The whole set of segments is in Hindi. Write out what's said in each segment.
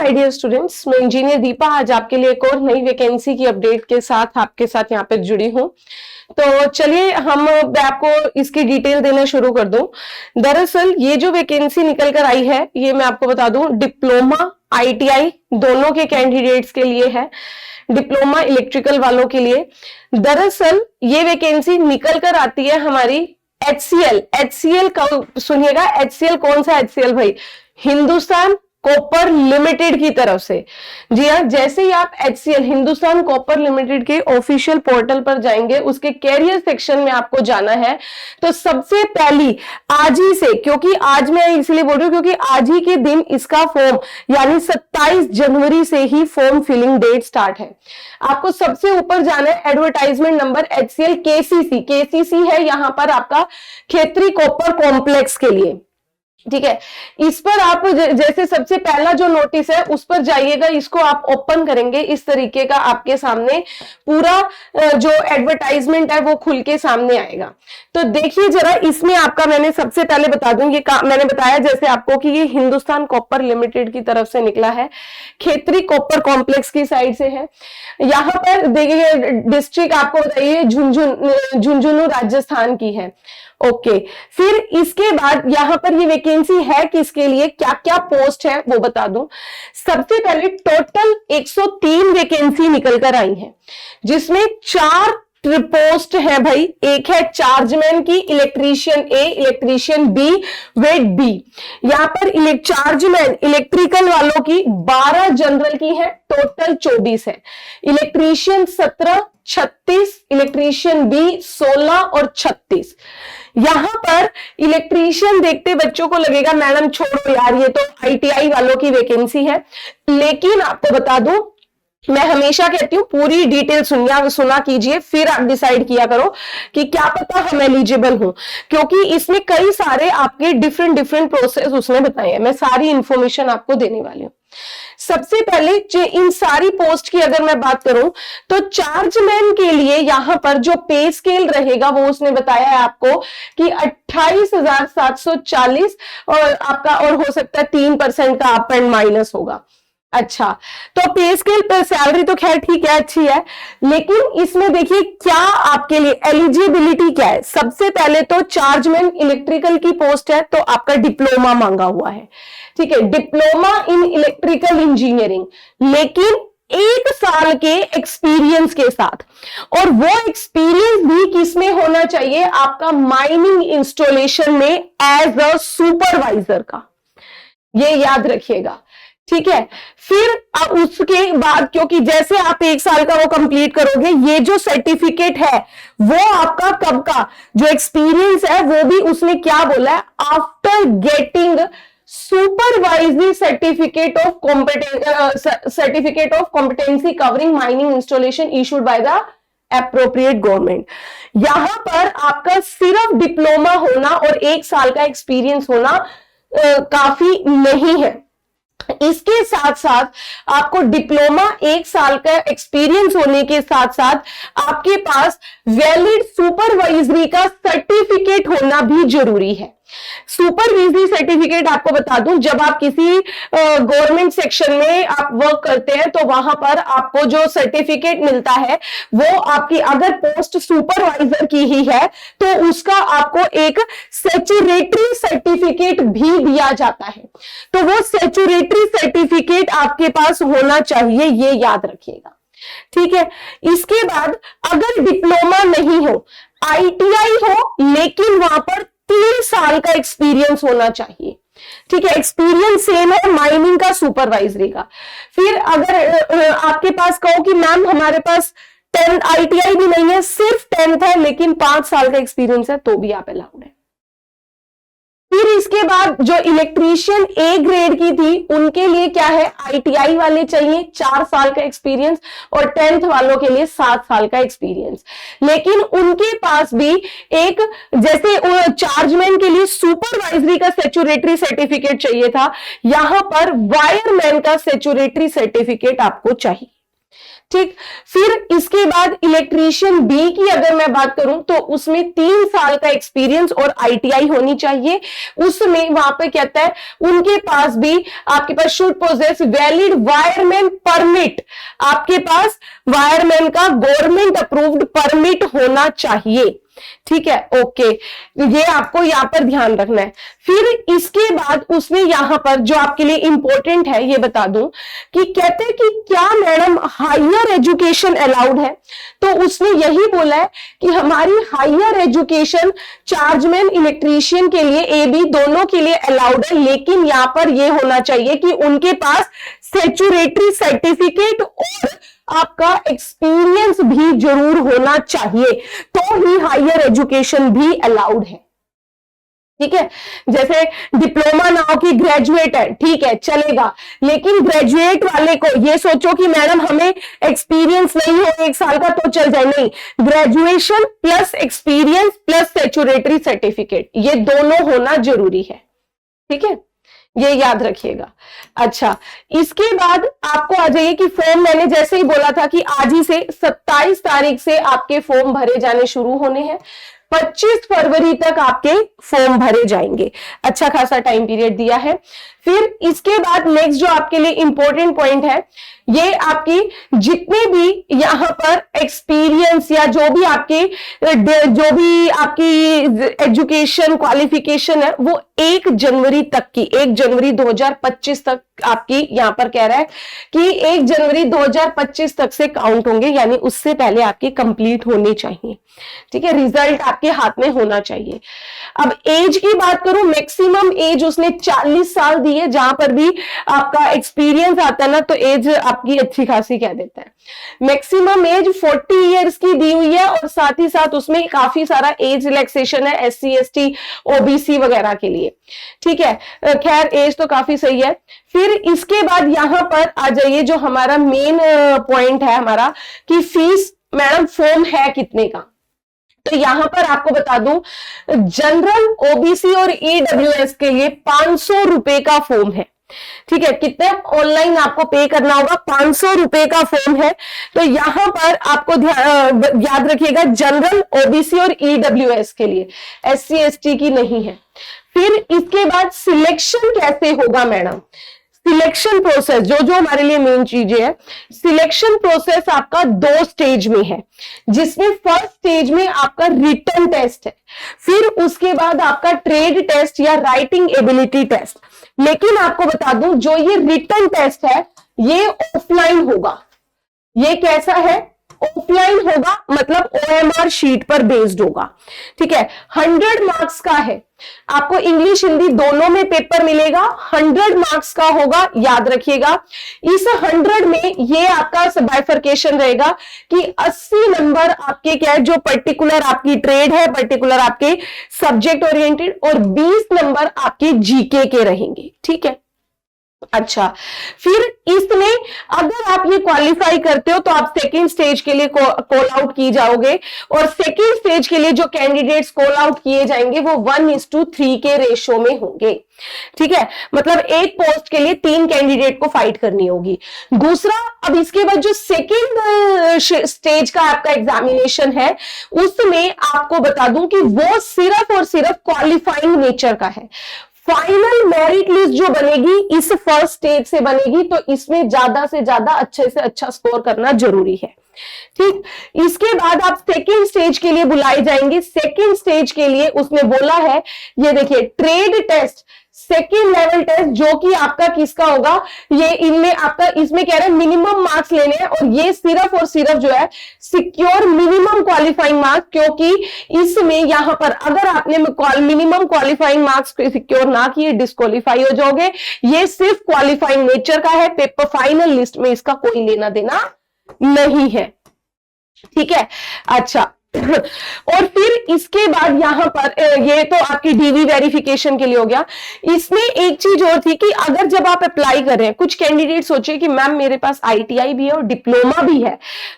माय डियर स्टूडेंट्स, मैं इंजीनियर दीपा आज आपके लिए एक और नई वैकेंसी की अपडेट के साथ आपके साथ यहाँ पे जुड़ी हूँ। तो चलिए मैं आपको इसकी डिटेल देना शुरू कर दूं। दरअसल ये जो वैकेंसी निकल कर आई है ये मैं आपको बता दूं डिप्लोमा ITI दोनों के कैंडिडेट्स के लिए है, डिप्लोमा इलेक्ट्रिकल वालों के लिए। दरअसल ये वैकेंसी निकल कर आती है हमारी HCL का, सुनिएगा HCL कौन सा HCL भाई, हिंदुस्तान कॉपर लिमिटेड की तरफ से। जी हाँ, जैसे ही आप HCL हिंदुस्तान कॉपर लिमिटेड के ऑफिशियल पोर्टल पर जाएंगे, उसके कैरियर सेक्शन में आपको जाना है। तो सबसे पहली आज ही से, क्योंकि आज मैं इसलिए बोल रही हूँ क्योंकि आज ही के दिन इसका फॉर्म यानी 27 जनवरी से ही फॉर्म फिलिंग डेट स्टार्ट है। आपको सबसे ऊपर जाना है, एडवर्टाइजमेंट नंबर HCL KCC है यहाँ पर आपका खेतरी कॉपर कॉम्प्लेक्स के लिए। ठीक है, इस पर आप जैसे सबसे पहला जो नोटिस है उस पर जाइएगा, इसको आप ओपन करेंगे, इस तरीके का आपके सामने पूरा जो एडवर्टाइजमेंट है वो खुल के सामने आएगा। तो देखिए जरा, इसमें आपका मैंने सबसे पहले बता दूं, ये मैंने बताया जैसे आपको कि ये हिंदुस्तान कॉपर लिमिटेड की तरफ से निकला है, खेतरी कॉपर कॉम्प्लेक्स की साइड से है। यहाँ पर देखिए डिस्ट्रिक्ट आपको बताइए झुंझुनू राजस्थान की है। ओके, फिर इसके बाद यहाँ पर ये वैकेंसी है किसके लिए, क्या क्या पोस्ट है वो बता दूं। सबसे पहले टोटल 103 वैकेंसी निकल कर आई है, जिसमें 4 पोस्ट है भाई। एक है चार्जमैन की, इलेक्ट्रीशियन A, इलेक्ट्रीशियन B, वेट B। यहाँ पर चार्जमैन इलेक्ट्रिकल वालों की 12 जनरल की है, टोटल 24 है। इलेक्ट्रीशियन 17, 36, इलेक्ट्रीशियन B 16 और 36। यहां पर इलेक्ट्रीशियन देखते बच्चों को लगेगा मैडम छोड़ो यार, ये तो ITI वालों की वैकेंसी है। लेकिन आपको बता दूं, मैं हमेशा कहती हूँ पूरी डिटेल सुना कीजिए, फिर आप डिसाइड किया करो कि क्या पता हम एलिजिबल हूं, क्योंकि इसमें कई सारे आपके डिफरेंट प्रोसेस उसने बताए हैं। मैं सारी इंफॉर्मेशन आपको देने वाली हूँ। सबसे पहले इन सारी पोस्ट की अगर मैं बात करूं तो चार्जमैन के लिए यहां पर जो पे स्केल रहेगा वो उसने बताया है आपको कि 28,740 और आपका और हो सकता है 3% का अप एंड माइनस होगा। अच्छा, तो पे स्केल पर सैलरी तो खैर ठीक है, अच्छी है, लेकिन इसमें देखिए क्या आपके लिए एलिजिबिलिटी क्या है। सबसे पहले तो चार्जमैन इलेक्ट्रिकल की पोस्ट है तो आपका डिप्लोमा मांगा हुआ है। ठीक है, डिप्लोमा इन इलेक्ट्रिकल इंजीनियरिंग, लेकिन 1 साल के एक्सपीरियंस के साथ, और वो एक्सपीरियंस भी किसमें होना चाहिए, आपका माइनिंग इंस्टॉलेशन में एज अ सुपरवाइजर का, ये याद रखिएगा। ठीक है, फिर उसके बाद क्योंकि जैसे आप 1 साल का वो कंप्लीट करोगे, ये जो सर्टिफिकेट है वो आपका कब का जो एक्सपीरियंस है वो भी उसने क्या बोला है, after getting supervisory certificate of competency covering mining installation issued by the appropriate government. यहां पर आपका सिर्फ डिप्लोमा होना और 1 साल का एक्सपीरियंस होना काफी नहीं है। इसके साथ साथ आपको डिप्लोमा 1 साल का एक्सपीरियंस होने के साथ साथ आपके पास वैलिड सुपरवाइजरी का सर्टिफिकेट होना भी जरूरी है। सुपरवाइजरी सर्टिफिकेट आपको बता दूं, जब आप किसी गवर्नमेंट सेक्शन में आप वर्क करते हैं तो वहां पर आपको जो सर्टिफिकेट मिलता है वो आपकी अगर पोस्ट सुपरवाइजर की ही है तो उसका आपको एक सैचुरेटरी सर्टिफिकेट भी दिया जाता है। तो वो सैचुरेटरी सर्टिफिकेट आपके पास होना चाहिए, ये याद रखिएगा। ठीक है, इसके बाद अगर डिप्लोमा नहीं हो, ITI हो, लेकिन वहां पर 3 साल का एक्सपीरियंस होना चाहिए। ठीक है, एक्सपीरियंस सेम है माइनिंग का, सुपरवाइजरी का। फिर अगर आपके पास कहो कि मैम हमारे पास 10 ITI भी नहीं है, सिर्फ 10th है लेकिन 5 साल का एक्सपीरियंस है, तो भी आप अलाउड है। फिर इसके बाद जो इलेक्ट्रीशियन A ग्रेड की थी उनके लिए क्या है, ITI वाले चाहिए 4 साल का एक्सपीरियंस और 10th वालों के लिए 7 साल का एक्सपीरियंस। लेकिन उनके पास भी एक, जैसे चार्जमैन के लिए सुपरवाइजरी का सैचुरेटरी सर्टिफिकेट चाहिए था, यहां पर वायरमैन का सैचुरेटरी सर्टिफिकेट आपको चाहिए। ठीक। फिर इसके बाद इलेक्ट्रीशियन बी की अगर मैं बात करूं तो उसमें 3 साल का एक्सपीरियंस और आईटीआई होनी चाहिए। उसमें वहां पे कहता है उनके पास भी आपके पास should possess valid wireman permit, आपके पास वायरमैन का गवर्नमेंट अप्रूव्ड परमिट होना चाहिए। ठीक है, ओके, ये आपको यहां पर ध्यान रखना है। फिर इसके बाद उसने यहां पर जो आपके लिए इंपॉर्टेंट है ये बता दूं कि कहते हैं कि क्या मैडम हायर एजुकेशन अलाउड है, तो उसने यही बोला है कि हमारी हायर एजुकेशन चार्जमैन इलेक्ट्रीशियन के लिए एबी दोनों के लिए अलाउड है, लेकिन यहां पर ये होना चाहिए कि उनके पास सेचुरेटरी सर्टिफिकेट और आपका एक्सपीरियंस भी जरूर होना चाहिए, तो ही हायर एजुकेशन भी अलाउड है। ठीक है, जैसे डिप्लोमा ना हो कि ग्रेजुएट है, ठीक है चलेगा, लेकिन ग्रेजुएट वाले को ये सोचो कि मैडम हमें एक्सपीरियंस नहीं हो 1 साल का तो चल जाए, नहीं, graduation plus experience plus statutory certificate ये दोनों होना जरूरी है। ठीक है, ये याद रखिएगा। अच्छा, इसके बाद आपको आ जाइए कि फॉर्म मैंने जैसे ही बोला था कि आज ही से 27 तारीख से आपके फॉर्म भरे जाने शुरू होने हैं, 25 फरवरी तक आपके फॉर्म भरे जाएंगे। अच्छा खासा टाइम पीरियड दिया है। फिर इसके बाद नेक्स्ट जो आपके लिए इंपॉर्टेंट पॉइंट है, ये आपकी जितने भी यहां पर एक्सपीरियंस या जो भी आपकी एजुकेशन क्वालिफिकेशन है वो 1 जनवरी तक की, 1 जनवरी 2025 तक आपकी यहां पर कह रहा है कि 1 जनवरी 2025 तक से काउंट होंगे, यानी उससे पहले आपकी कंप्लीट होनी चाहिए। ठीक है, रिजल्ट आपके हाथ में होना चाहिए। अब एज की बात करूं, मैक्सिमम एज उसने 40 साल दी है, जहां पर भी आपका एक्सपीरियंस आता है ना तो एज आपकी अच्छी खासी कह देता है। मैक्सिमम एज 40 इयर्स की दी हुई है और साथ ही साथ उसमें काफी सारा एज रिलैक्सेशन है SC ST OBC वगैरह के लिए। ठीक है, खैर एज तो काफी सही है। फिर इसके बाद यहां पर आ जाइए जो हमारा मेन पॉइंट है हमारा कि फीस मैडम फॉर्म है कितने का, तो यहां पर आपको बता दूं जनरल OBC और EWS के लिए 500 रुपए का फॉर्म है। ठीक है, कितने ऑनलाइन आपको पे करना होगा, 500 रुपए का फॉर्म है। तो यहां पर आपको याद रखिएगा जनरल OBC और EWS के लिए, SC ST की नहीं है। फिर इसके बाद सिलेक्शन कैसे होगा मैडम, सिलेक्शन प्रोसेस जो हमारे लिए मेन चीजें है, सिलेक्शन प्रोसेस आपका 2 स्टेज में है, जिसमें फर्स्ट स्टेज में आपका रिटन टेस्ट है, फिर उसके बाद आपका ट्रेड टेस्ट या राइटिंग एबिलिटी टेस्ट। लेकिन आपको बता दूं जो ये रिटन टेस्ट है ये ऑफलाइन होगा। ये कैसा है, ऑफलाइन होगा, मतलब OMR शीट पर बेस्ड होगा। ठीक है, 100 मार्क्स का है, आपको इंग्लिश हिंदी दोनों में पेपर मिलेगा, 100 मार्क्स का होगा, याद रखिएगा। इस 100 में ये आपका बाइफरकेशन रहेगा कि 80 नंबर आपके क्या है, जो पर्टिकुलर आपकी ट्रेड है, पर्टिकुलर आपके सब्जेक्ट ओरिएंटेड, और 20 नंबर आपके जीके के रहेंगे। ठीक है, अच्छा, फिर इसमें अगर आप ये क्वालिफाई करते हो तो आप सेकंड स्टेज के लिए कॉल आउट की जाओगे, और सेकंड स्टेज के लिए जो कैंडिडेट्स कॉल आउट किए जाएंगे वो 1:3 के रेशो में होंगे। ठीक है, मतलब एक पोस्ट के लिए 3 कैंडिडेट को फाइट करनी होगी। दूसरा, अब इसके बाद जो सेकंड स्टेज का आपका एग्जामिनेशन है उसमें आपको बता दूं कि वो सिर्फ और सिर्फ क्वालिफाइंग नेचर का है। फाइनल मेरिट लिस्ट जो बनेगी इस फर्स्ट स्टेज से बनेगी, तो इसमें ज्यादा से ज्यादा अच्छे से अच्छा स्कोर करना जरूरी है। ठीक, इसके बाद आप सेकेंड स्टेज के लिए बुलाए जाएंगे। सेकेंड स्टेज के लिए उसने बोला है, ये देखिए trade test second level test, जो कि आपका किसका होगा, ये इनमें आपका इसमें कह रहे हैं मिनिमम मार्क्स लेने हैं, और ये सिर्फ और सिर्फ जो है सिक्योर मिनिमम क्वालिफाइंग मार्क्स, क्योंकि इसमें यहां पर अगर आपने मिनिमम क्वालिफाइंग मार्क्स सिक्योर ना किए डिस्क्वालीफाई हो जाओगे। ये सिर्फ क्वालिफाइंग नेचर का है, पेपर फाइनल लिस्ट में इसका कोई लेना देना नहीं है। ठीक है, अच्छा और फिर इसके बाद यहां पर ये तो आपकी डीवी वेरिफिकेशन के लिए हो गया। इसमें एक चीज और थी कि अगर जब आप अप्लाई कर रहे हैं, कुछ कैंडिडेट सोचे कि मैम मेरे पास ITI भी है और डिप्लोमा भी है,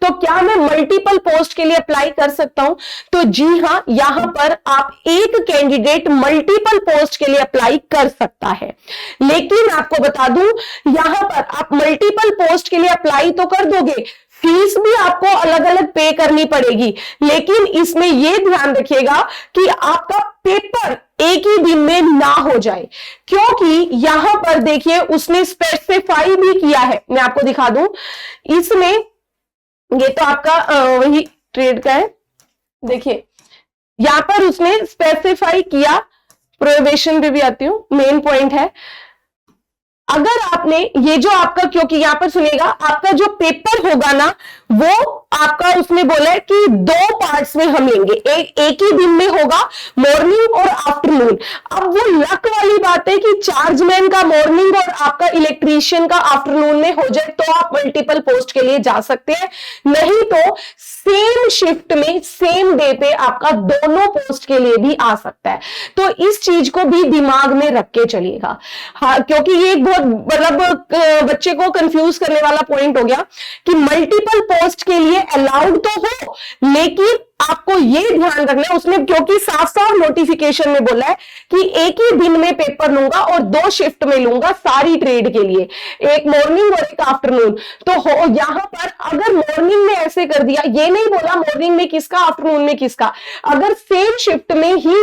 तो क्या मैं मल्टीपल पोस्ट के लिए अप्लाई कर सकता हूं? तो जी हां, यहां पर आप एक कैंडिडेट मल्टीपल पोस्ट के लिए अप्लाई कर सकता है। लेकिन आपको बता दूं, यहां पर आप मल्टीपल पोस्ट के लिए अप्लाई तो कर दोगे, फीस भी आपको अलग अलग पे करनी पड़ेगी, लेकिन इसमें यह ध्यान रखिएगा कि आपका पेपर एक ही दिन में ना हो जाए, क्योंकि यहां पर देखिए उसने स्पेसिफाई भी किया है। मैं आपको दिखा दूं, इसमें ये तो आपका वही ट्रेड का है, देखिए यहां पर उसने स्पेसिफाई किया, प्रोहिबिशन पे भी आती हूं, मेन पॉइंट है अगर आपने ये जो आपका, क्योंकि यहां पर सुनिएगा आपका जो पेपर होगा ना वो आपका उसने बोला है कि 2 पार्ट्स में हम लेंगे, एक ही दिन में होगा, मॉर्निंग और आफ्टरनून। अब वो लक वाली बात है कि चार्जमैन का मॉर्निंग और आपका इलेक्ट्रीशियन का आफ्टरनून में हो जाए तो आप मल्टीपल पोस्ट के लिए जा सकते हैं, नहीं तो सेम शिफ्ट में सेम डे पे आपका दोनों पोस्ट के लिए भी आ सकता है। तो इस चीज को भी दिमाग में रख के चलिएगा। हाँ, क्योंकि ये एक बहुत मतलब बच्चे को कंफ्यूज करने वाला पॉइंट हो गया कि मल्टीपल पोस्ट के लिए अलाउड तो हो, लेकिन आपको यह ध्यान रखना है उसने, क्योंकि साफ साफ नोटिफिकेशन में बोला है कि एक ही दिन में पेपर लूंगा और 2 शिफ्ट में लूंगा सारी ट्रेड के लिए, एक मॉर्निंग और एक आफ्टरनून। तो यहां पर अगर मॉर्निंग में ऐसे कर दिया, ये नहीं बोला मॉर्निंग में किसका आफ्टरनून में किसका, अगर सेम शिफ्ट में ही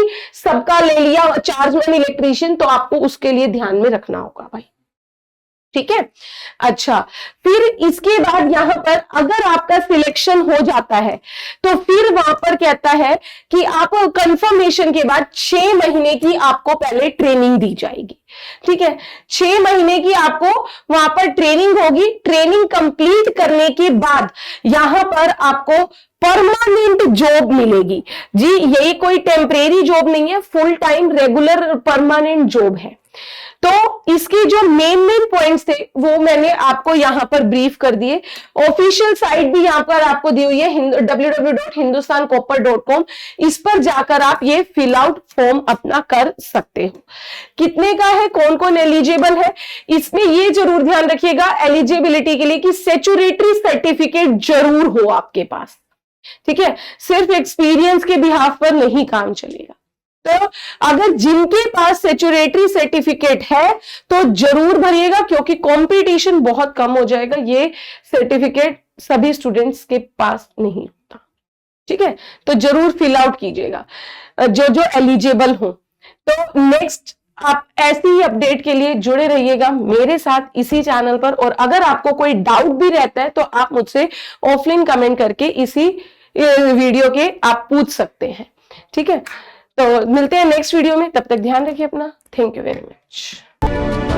सबका ले लिया चार्जमैन इलेक्ट्रीशियन, तो आपको उसके लिए ध्यान में रखना होगा भाई, ठीक है। अच्छा, फिर इसके बाद यहां पर अगर आपका सिलेक्शन हो जाता है तो फिर वहां पर कहता है कि आपको कंफर्मेशन के बाद 6 महीने की आपको पहले ट्रेनिंग दी जाएगी, ठीक है। 6 महीने की आपको वहां पर ट्रेनिंग होगी। ट्रेनिंग कंप्लीट करने के बाद यहां पर आपको परमानेंट जॉब मिलेगी जी, यही कोई टेम्परेरी जॉब नहीं है, full time regular permanent job है। तो इसके जो मेन पॉइंट्स थे वो मैंने आपको यहां पर ब्रीफ कर दिए। ऑफिशियल साइट भी यहां पर आपको दी हुई है www.hindustancopper.com, इस पर जाकर आप ये फिल आउट फॉर्म अपना कर सकते हो। कितने का है, कौन कौन एलिजिबल है, इसमें ये जरूर ध्यान रखिएगा एलिजिबिलिटी के लिए कि सैचुरेटरी सर्टिफिकेट जरूर हो आपके पास, ठीक है। सिर्फ एक्सपीरियंस के बिहाफ पर नहीं काम चलेगा। तो अगर जिनके पास सैचुरेटरी सर्टिफिकेट है तो जरूर भरिएगा, क्योंकि कंपटीशन बहुत कम हो जाएगा, ये सर्टिफिकेट सभी स्टूडेंट्स के पास नहीं होता, ठीक है। तो जरूर फिल आउट कीजिएगा जो जो एलिजिबल हो। तो नेक्स्ट आप ऐसी ही अपडेट के लिए जुड़े रहिएगा मेरे साथ इसी चैनल पर, और अगर आपको कोई डाउट भी रहता है तो आप मुझसे ऑफलाइन कमेंट करके इसी वीडियो के आप पूछ सकते हैं, ठीक है। तो मिलते हैं नेक्स्ट वीडियो में, तब तक ध्यान रखिए अपना। Thank you very much.